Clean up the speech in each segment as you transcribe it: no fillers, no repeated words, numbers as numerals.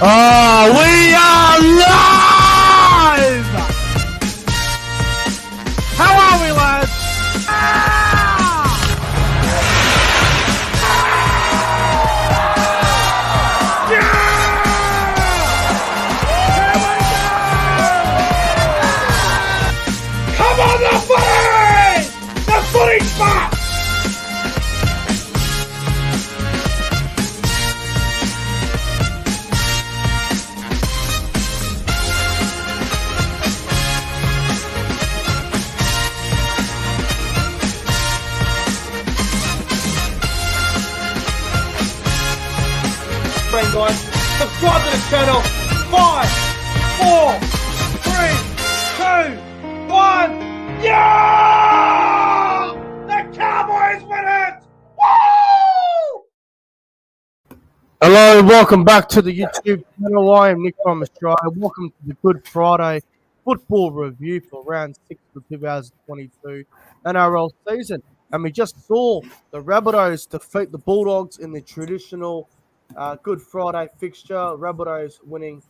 Oh, we are live! How are we, lads? Come on, the footy! The footy spot! Guys, subscribe to the channel. 5, 4, 3, 2, 1. Yeah! The Cowboys win it! Woo! Hello, welcome back to the YouTube channel. I am Nick from Australia. Welcome to the Good Friday football review for round 6 of the 2022 NRL season. And we just saw the Rabbitohs defeat the Bulldogs in the traditional Good Friday fixture. Rabbitohs winning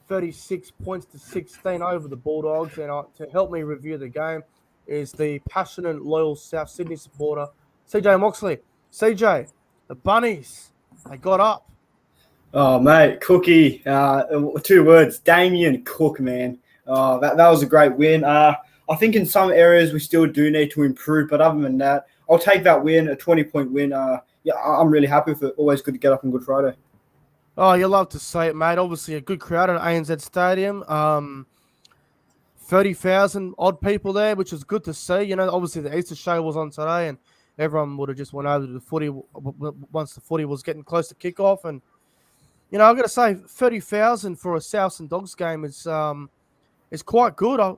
36 points to 16 over the Bulldogs. And to help me review the game is the passionate, loyal South Sydney supporter, CJ Moxley. CJ, the Bunnies, they got up. Oh, mate, Cookie. 2 words, Damien Cook, man. That was a great win. I think in some areas we still do need to improve, but other than that, I'll take that win, a 20-point win. Yeah, I'm really happy with it. Always good to get up on Good Friday. Oh, you love to see it, mate. Obviously, a good crowd at ANZ Stadium. 30,000 odd people there, which was good to see. You know, obviously the Easter show was on today, and everyone would have just went over to the footy once the footy was getting close to kickoff. And you know, I've got to say, 30,000 for a Souths and Dogs game is quite good. I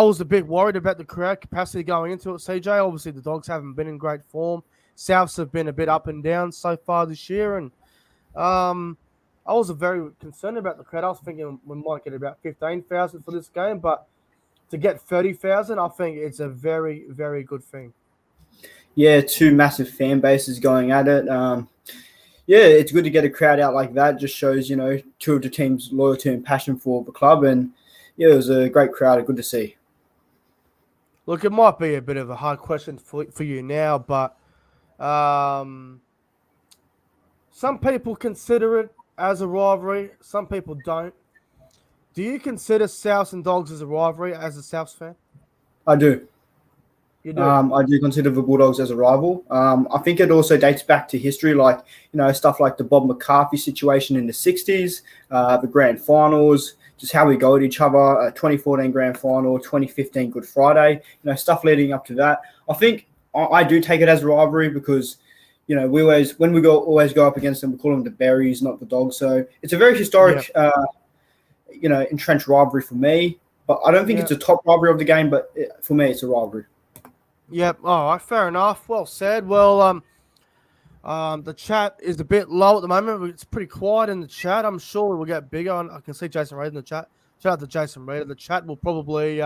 was a bit worried about the crowd capacity going into it, CJ. Obviously, the Dogs haven't been in great form. Souths have been a bit up and down so far this year, and I was very concerned about the crowd. I was thinking we might get about 15,000 for this game, but to get 30,000, I think it's a very, very good thing. Yeah, 2 massive fan bases going at it. Yeah, it's good to get a crowd out like that. Just shows, 2 of the team's loyalty and passion for the club, and yeah, it was a great crowd. Good to see. Look, it might be a bit of a hard question for you now, but some people consider it as a rivalry. Some people don't. Do you consider Souths and Dogs as a rivalry as a Souths fan? I do. You do? I do consider the Bulldogs as a rival. I think it also dates back to history, like, stuff like the Bob McCarthy situation in the 60s, the grand finals, just how we go at each other, 2014 grand final, 2015 Good Friday, stuff leading up to that. I think I do take it as a rivalry because, we always go up against them, we call them the Berries, not the Dogs. So it's a very historic, entrenched rivalry for me. But I don't think it's a top rivalry of the game, but for me, it's a rivalry. Yep. All right. Fair enough. Well said. Well, the chat is a bit low at the moment. It's pretty quiet in the chat. I'm sure it will get bigger. I can see Jason Reid in the chat. Shout out to Jason Reid. The chat will probably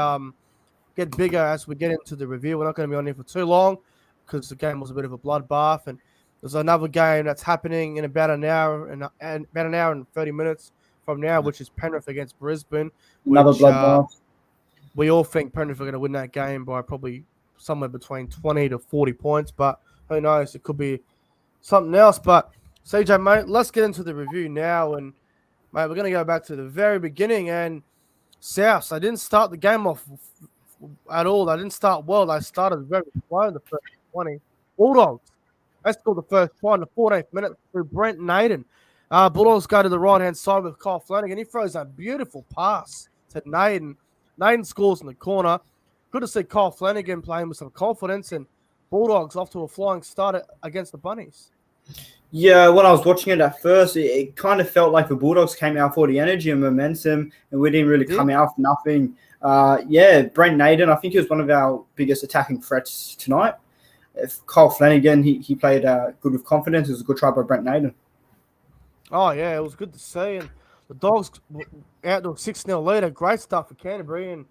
get bigger as we get into the review. We're not going to be on here for too long because the game was a bit of a bloodbath. And there's another game that's happening in about an hour and 30 minutes from now, which is Penrith against Brisbane. Another bloodbath. We all think Penrith are going to win that game by probably somewhere between 20 to 40 points, but who knows? It could be something else. But CJ, mate, let's get into the review now. And mate, we're going to go back to the very beginning. And Souths, they didn't start the game off at all. They didn't start well. They started very slow in the first 20. Bulldogs, they scored the first try in the 14th minute through Brent Naden. Bulldogs go to the right-hand side with Kyle Flanagan. He throws a beautiful pass to Naden. Naden scores in the corner. Good to see Kyle Flanagan playing with some confidence, and Bulldogs off to a flying start against the Bunnies. Yeah, when I was watching it at first, it kind of felt like the Bulldogs came out for the energy and momentum, and we didn't really come out for nothing. Brent Naden, I think he was one of our biggest attacking threats tonight. If Kyle Flanagan, he played good with confidence. It was a good try by Brent Naden. Oh, yeah, it was good to see. And the Dogs out to a 6-0 lead. A great start for Canterbury. And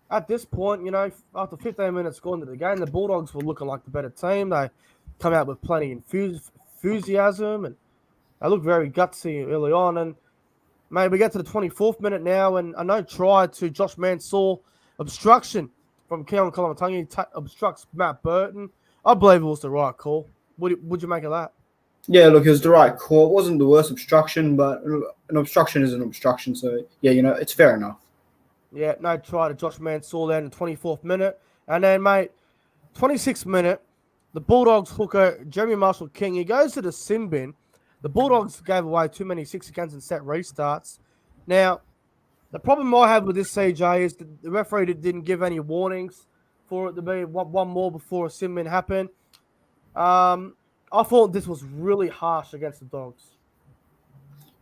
at this point, after 15 minutes going into the game, the Bulldogs were looking like the better team. They come out with plenty of enthusiasm, and they looked very gutsy early on. And Mate, we get to the 24th minute now, and a no try to Josh Mansour. Obstruction from Keon Kolomatangi obstructs Matt Burton. I believe it was the right call. Would you make of that? Yeah, look, it was the right call. It wasn't the worst obstruction, but an obstruction is an obstruction. So, yeah, it's fair enough. Yeah, no try to Josh Mansour there in the 24th minute. And then, mate, 26th minute, the Bulldogs hooker, Jeremy Marshall-King, he goes to the sin bin. The Bulldogs gave away too many 6 against and set restarts. Now, the problem I have with this, CJ, is that the referee didn't give any warnings for it to be one more before a sin bin happened. I thought this was really harsh against the Dogs.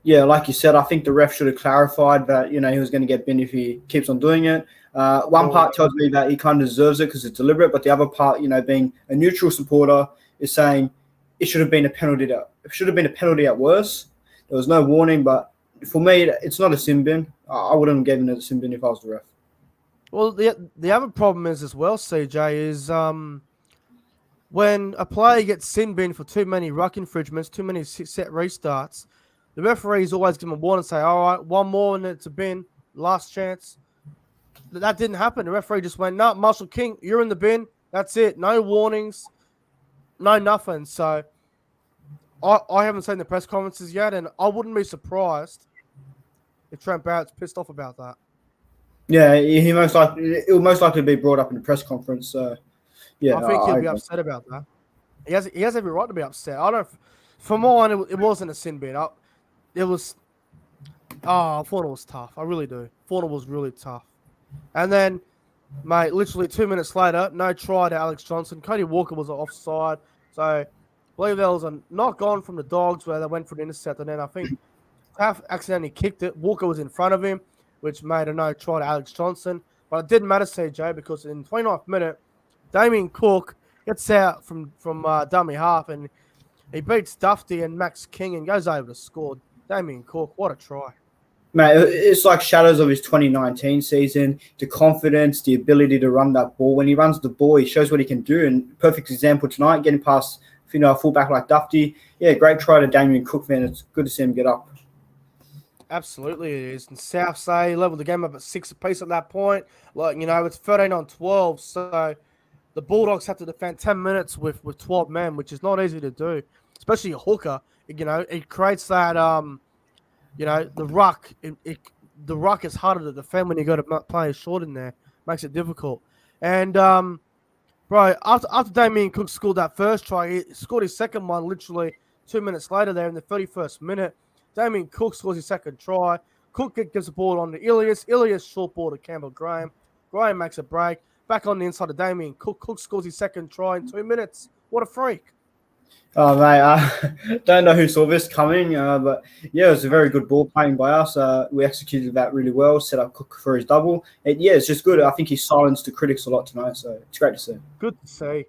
Yeah, like you said, I think the ref should have clarified that, he was going to get binned if he keeps on doing it. One part tells me that he kind of deserves it because it's deliberate, but the other part, being a neutral supporter, is saying it should have been a penalty. It should have been a penalty at worst. There was no warning, but for me, it's not a sin bin. I wouldn't have given it a sin bin if I was the ref. Well, the other problem is as well, CJ, is when a player gets sin bin for too many ruck infringements, too many set restarts, the referees always give them a warning and say, all right, one more and it's a bin, last chance. That didn't happen. The referee just went, no, Marshall-King, you're in the bin. That's it. No warnings, no nothing. So I haven't seen the press conferences yet, and I wouldn't be surprised if Trent Barrett's pissed off about that. Yeah, it will most likely be brought up in the press conference. So, yeah, I think he'll be upset about that. He has every right to be upset. For mine, it wasn't a sin bin. I thought it was tough. I really do. Thought it was really tough. And then, mate, literally 2 minutes later, no try to Alex Johnson. Cody Walker was offside. So, I believe there was a knock on from the Dogs where they went for an intercept. And then I think Taff accidentally kicked it. Walker was in front of him, which made a no try to Alex Johnson. But it didn't matter, CJ, because in the 29th minute, Damien Cook gets out from dummy half and he beats Dufty and Max King and goes over to score. Damien Cook, what a try. Mate, it's like shadows of his 2019 season, the confidence, the ability to run that ball. When he runs the ball, he shows what he can do. And perfect example tonight, getting past a fullback like Dufty. Yeah, great try to Damien Cook, man. It's good to see him get up. Absolutely it is. And South Say leveled the game up at 6 apiece at that point. It's 13-12, so the Bulldogs have to defend 10 minutes with 12 men, which is not easy to do, especially a hooker. It creates that, the ruck. The ruck is harder to defend when you got to play short in there. Makes it difficult. And, bro, after Damien Cook scored that first try, he scored his second one literally 2 minutes later there in the 31st minute. Damien Cook scores his second try. Cook gives the ball on to Ilias. Ilias short ball to Campbell Graham. Graham makes a break. Back on the inside of Damien Cook. Cook scores his second try in 2 minutes. What a freak. Oh, mate, I don't know who saw this coming, but, yeah, it was a very good ball playing by us. We executed that really well, set up Cook for his double. It's just good. I think he silenced the critics a lot tonight, so it's great to see. Good to see.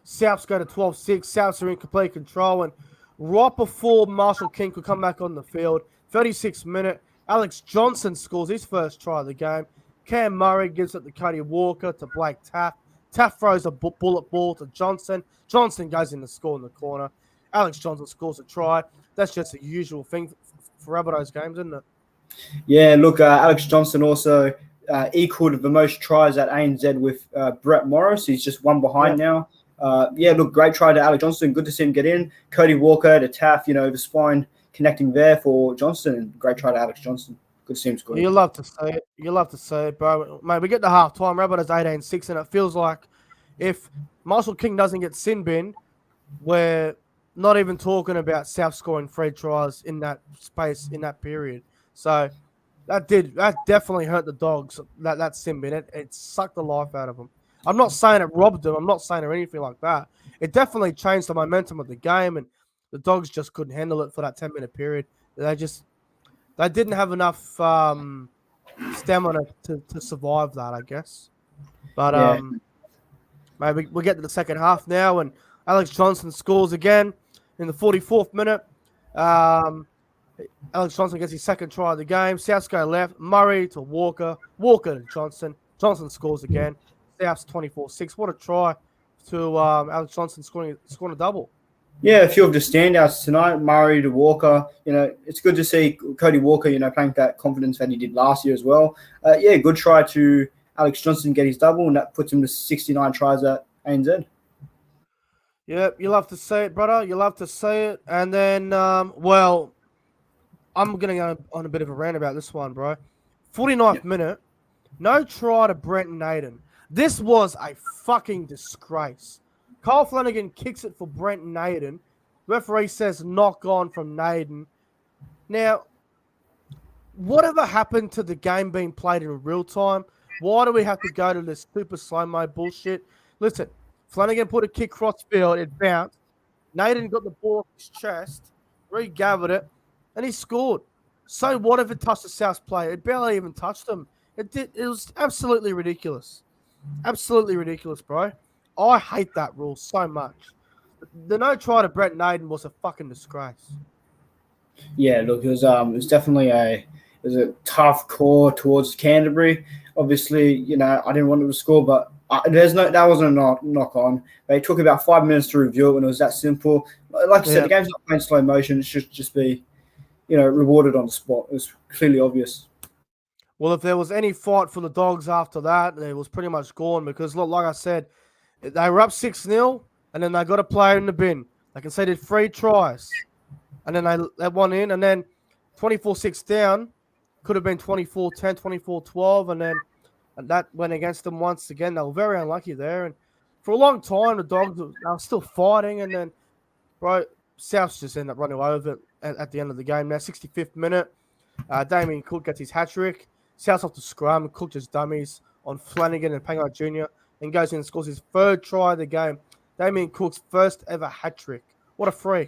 Souths go to 12-6. Souths are in complete control, and right before Marshall-King could come back on the field, 36th minute, Alex Johnson scores his first try of the game. Cam Murray gives it to Cody Walker to Blake Taff. Taff throws a bullet ball to Johnson. Johnson goes in to score in the corner. Alex Johnson scores a try. That's just a usual thing for Rabbitohs games, isn't it? Yeah, look, Alex Johnson also equaled the most tries at ANZ with Brett Morris. He's just one behind now. Look, great try to Alex Johnson. Good to see him get in. Cody Walker to Taff, the spine connecting there for Johnson. Great try to Alex Johnson. Good to see him score. You love to see it. You love to see it, bro. Mate, we get to half-time. Rabbitohs 18-6, and it feels like if Marshall-King doesn't get sin bin, we're not even talking about South scoring 3 tries in that space, in that period. So that definitely hurt the Dogs, that sin bin. It sucked the life out of them. I'm not saying it robbed them. I'm not saying or anything like that. It definitely changed the momentum of the game, and the Dogs just couldn't handle it for that 10-minute period. They didn't have enough stamina to survive that, I guess. But maybe we'll get to the second half now, and Alex Johnson scores again in the 44th minute. Alex Johnson gets his second try of the game. Souths go left. Murray to Walker. Walker to Johnson. Johnson scores again. Souths 24-6. What a try to Alex Johnson scoring a double. Yeah, a few of the standouts tonight, Murray to Walker. It's good to see Cody Walker, playing that confidence that he did last year as well. Yeah, good try to Alex Johnson get his double, and that puts him to 69 tries at ANZ. Yep, you love to see it, brother. You love to see it. And then, well, I'm going to go on a bit of a rant about this one, bro. 49th minute, no try to Brenton Naden. This was a fucking disgrace. Kyle Flanagan kicks it for Brenton Naden. Referee says knock on from Naden. Now, whatever happened to the game being played in real time? Why do we have to go to this super slow-mo bullshit? Listen, Flanagan put a kick cross field, it bounced. Naden got the ball off his chest, regathered it, and he scored. So what if it touched the South player? It barely even touched him. It was absolutely ridiculous. Absolutely ridiculous, bro. I hate that rule so much. The no try to Brett Naden was a fucking disgrace. Yeah, look, it was definitely a tough call towards Canterbury. Obviously, I didn't want them to score, but that wasn't a knock on. They took about 5 minutes to review it when it was that simple. Like I said, the game's not playing slow motion. It should just be, rewarded on the spot. It was clearly obvious. Well, if there was any fight for the Dogs after that, it was pretty much gone because, look, like I said, they were up 6-0, and then they got a player in the bin. They conceded 3 tries, and then they won in, and then 24-6 down, could have been 24-10, 24-12, and that went against them once again. They were very unlucky there, and for a long time, the Dogs were still fighting, and then, bro, Souths just ended up running over at the end of the game. Now, 65th minute, Damien Cook gets his hat-trick. Souths off the scrum, Cook just dummies on Flanagan and Pangai Jr., and goes in and scores his 3rd try of the game. Damien Cook's first ever hat-trick. What a freak.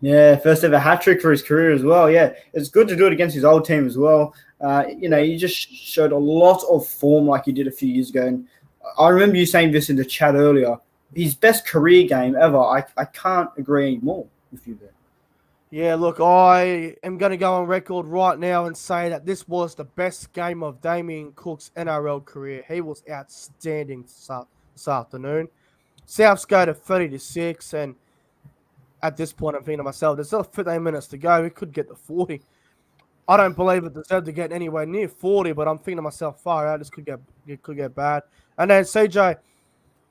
Yeah, first ever hat-trick for his career as well. Yeah, it's good to do it against his old team as well. He just showed a lot of form like he did a few years ago. And I remember you saying this in the chat earlier. His best career game ever. I can't agree anymore with you there. Yeah, look, I am going to go on record right now and say that this was the best game of Damien Cook's NRL career. He was outstanding this afternoon. Souths go to 30-6, and at this point, I'm thinking to myself, there's still 15 minutes to go. We could get to 40. I don't believe it deserved to get anywhere near 40, but I'm thinking to myself, far out, this could get bad. And then, CJ,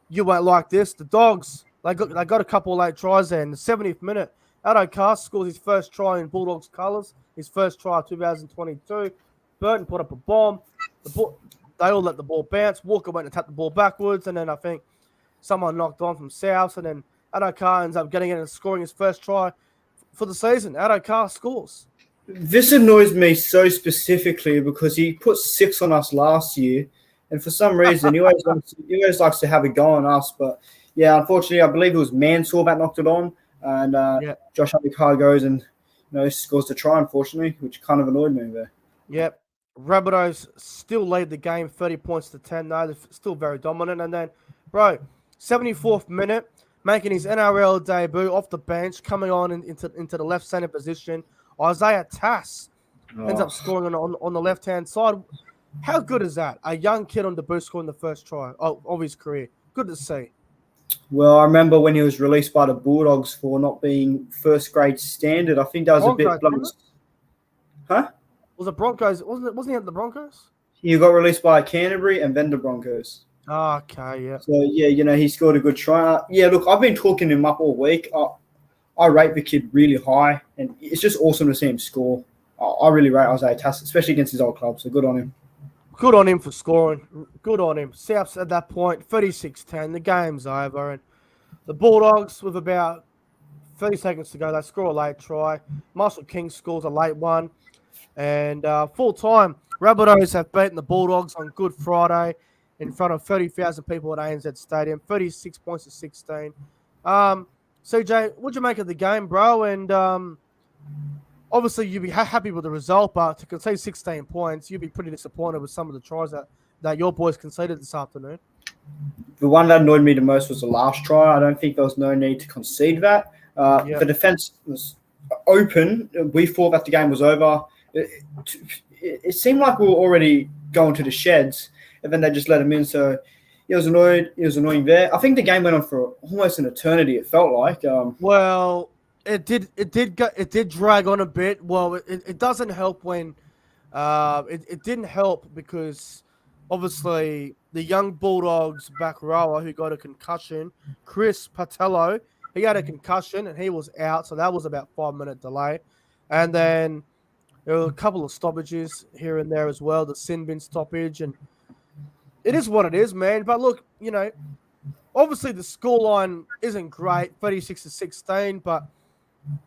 you won't like this. The Dogs, they got a couple of late tries there. In the 70th minute, Rabbitohs scores his first try in Bulldogs colours, his first try of 2022. Burton put up a bomb. They all let the ball bounce. Walker went and tapped the ball backwards, and then I think someone knocked on from South, and then Addo-Carr ends up getting in and scoring his first try for the season. Addo-Carr scores. This annoys me so specifically because he put 6 on us last year, and for some reason he always likes to have a go on us. But yeah, unfortunately, I believe it was Mansour that knocked it on, and Josh Addo-Carr goes and scores the try, unfortunately, which kind of annoyed me there. Yep. Rabbitohs still lead the game 30 points to 10, though. They're still very dominant. And then, bro, 74th minute, making his NRL debut off the bench, coming on into the left centre position. Isaiah Tass ends up scoring on the left-hand side. How good is that? A young kid on debut scoring the first try of his career. Good to see. Well, I remember when he was released by the Bulldogs for not being first-grade standard. I think that was Broncos, a bit blown. Huh? Was it Broncos? Wasn't he at the Broncos? He got released by Canterbury and then the Broncos. Oh, okay, yeah. So, yeah, he scored a good try. Yeah, look, I've been talking him up all week. I rate the kid really high, and it's just awesome to see him score. I really rate Isaiah Tass, especially against his old club, so good on him. Good on him for scoring. Good on him. Souths at that point, 36-10. The game's over, and the Bulldogs, with about 30 seconds to go, they score a late try. Marshall King scores a late one. And full-time, Rabbitohs have beaten the Bulldogs on Good Friday in front of 30,000 people at ANZ Stadium, 36 points to 16. CJ, what'd you make of the game, bro? And obviously you'd be happy with the result, but to concede 16 points, you'd be pretty disappointed with some of the tries that your boys conceded this afternoon. The one that annoyed me the most was the last try. I don't think there was no need to concede that. The defence was open. We thought that the game was over. It seemed like we were already going to the sheds, and then they just let him in. So, he was annoyed. He was annoying there. I think the game went on for almost an eternity. It felt like. Well, it did drag on a bit. Well, it doesn't help when it didn't help because obviously the young Bulldogs back rower who got a concussion, Chris Patello, he had a concussion and he was out, so that was about 5-minute delay. And then there were a couple of stoppages here and there as well, the sin bin stoppage, and it is what it is, man. But look, obviously the scoreline isn't great, 36-16, but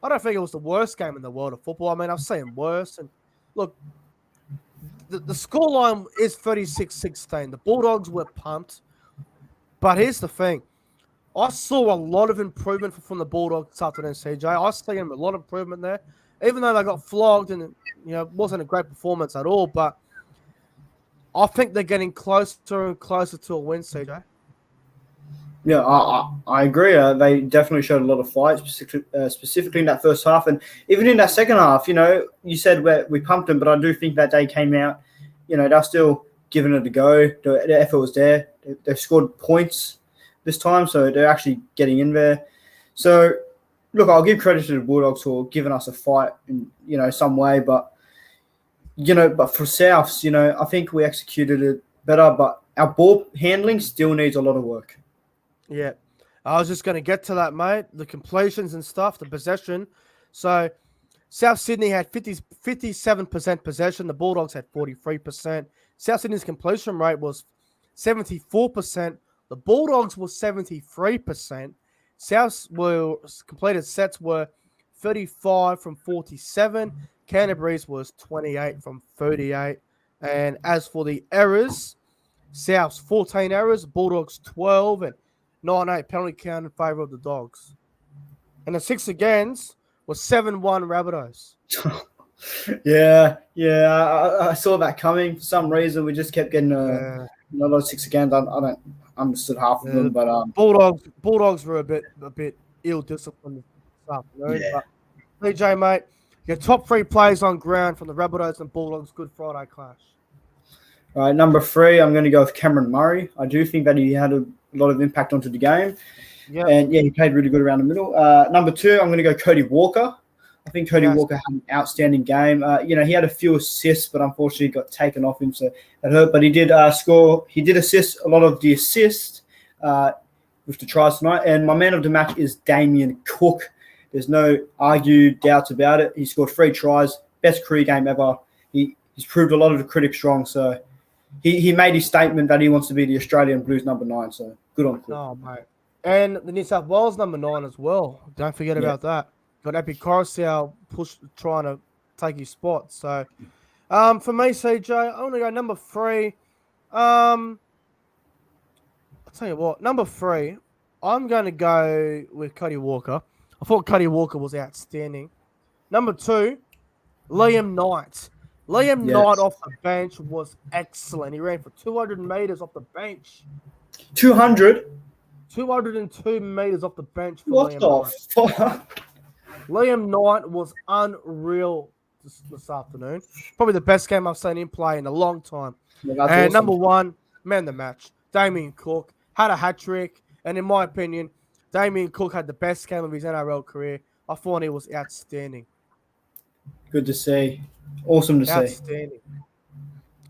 I don't think it was the worst game in the world of football. I mean, I've seen worse. And look, the scoreline is 36-16. The Bulldogs were pumped. But here's the thing. I saw a lot of improvement from the Bulldogs this afternoon, CJ. I see them a lot of improvement there. Even though they got flogged and it wasn't a great performance at all. But I think they're getting closer and closer to a win, CJ. Yeah, I agree. They definitely showed a lot of fight, specifically in that first half. And even in that second half, you said we pumped them, but I do think that they came out, they're still giving it a go. The effort was there. They've scored points this time, so they're actually getting in there. So, look, I'll give credit to the Bulldogs for giving us a fight in, some way. But, but for Souths, I think we executed it better, but our ball handling still needs a lot of work. Yeah, I was just going to get to that, mate. The completions and stuff, the possession. So, South Sydney had 57% possession. The Bulldogs had 43%. South Sydney's completion rate was 74%. The Bulldogs were 73%. South's completed sets were 35 from 47. Canterbury's was 28 from 38. And as for the errors, South's 14 errors, Bulldogs 12, and 9-8 penalty count in favour of the Dogs. And the 6 against was 7-1 Rabbitohs. Yeah. I saw that coming. For some reason, we just kept getting a lot of 6 against. I don't understood half of them, but Bulldogs were a bit ill-disciplined this afternoon. Yeah. But DJ, mate, your top 3 plays on ground from the Rabbitohs and Bulldogs Good Friday clash. All right, number 3, I'm going to go with Cameron Murray. I do think that he had a lot of impact onto the game. Yeah. And, he played really good around the middle. Number 2, I'm going to go Cody Walker. I think Cody Walker had an outstanding game. He had a few assists, but unfortunately got taken off him, so that hurt. But he did score. He did assist a lot of the assists with the tries tonight. And my man of the match is Damien Cook. There's no doubts about it. He scored 3 tries, best career game ever. He's proved a lot of the critics wrong, so he made his statement that he wants to be the Australian Blues number 9, so good on Cook. Oh, mate. And the New South Wales number 9 as well. Don't forget about that. Got Epi Coruscant trying to take his spot. So, for me, CJ, I'm going to go number 3. I'll tell you what. Number 3, I'm going to go with Cody Walker. I thought Cody Walker was outstanding. Number 2, Liam Knight. Liam Knight off the bench was excellent. He ran for 200 metres off the bench. 200? 202 metres off the bench for what Liam the Knight. fuck? Liam Knight was unreal this afternoon. Probably the best game I've seen him play in a long time. Yeah, and awesome. Number 1, man of the match, Damien Cook, had a hat-trick. And in my opinion, Damien Cook had the best game of his NRL career. I thought he was outstanding. Good to see. Awesome to see.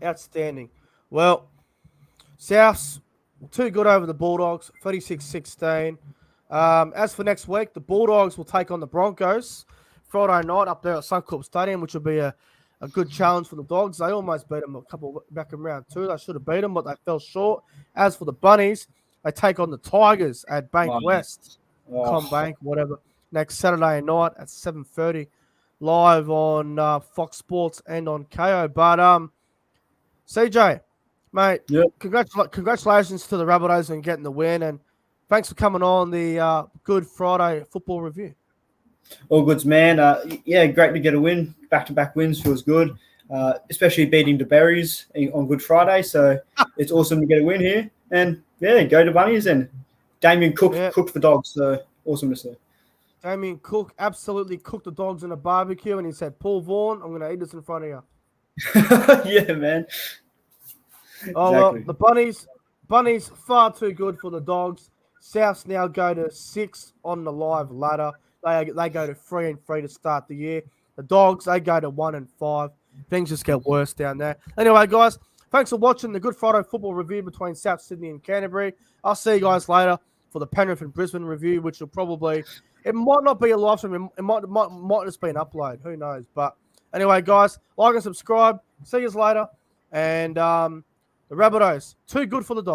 Outstanding. Well, Souths, too good over the Bulldogs, 36-16. As for next week, the Bulldogs will take on the Broncos Friday night up there at Suncorp Stadium, which will be a good challenge for the Dogs. They almost beat them a couple back in round 2. They should have beat them, but they fell short. As for the Bunnies, they take on the Tigers at Bank West, Combank, whatever, next Saturday night at 7:30, live on Fox Sports and on KO. But CJ, mate, congratulations to the Rabbitohs on getting the win, and thanks for coming on the Good Friday football review. All goods, man. Great to get a win. Back-to-back wins feels good, especially beating the Berries on Good Friday. So it's awesome to get a win here. And, go to Bunnies. And Damien Cook cooked for Dogs. So awesome to see. Damien Cook absolutely cooked the Dogs in a barbecue, and he said, Paul Vaughan, I'm going to eat this in front of you. Yeah, man. Oh, exactly. Well, Bunnies far too good for the Dogs. Souths now go to 6 on the live ladder. They go to 3-3 to start the year. The Dogs, they go to 1-5. Things just get worse down there. Anyway, guys, thanks for watching the Good Friday football review between South Sydney and Canterbury. I'll see you guys later for the Penrith and Brisbane review, which will probably, it might not be a live stream. It might just be an upload. Who knows? But anyway, guys, like and subscribe. See you later. And the Rabbitohs, too good for the Dogs.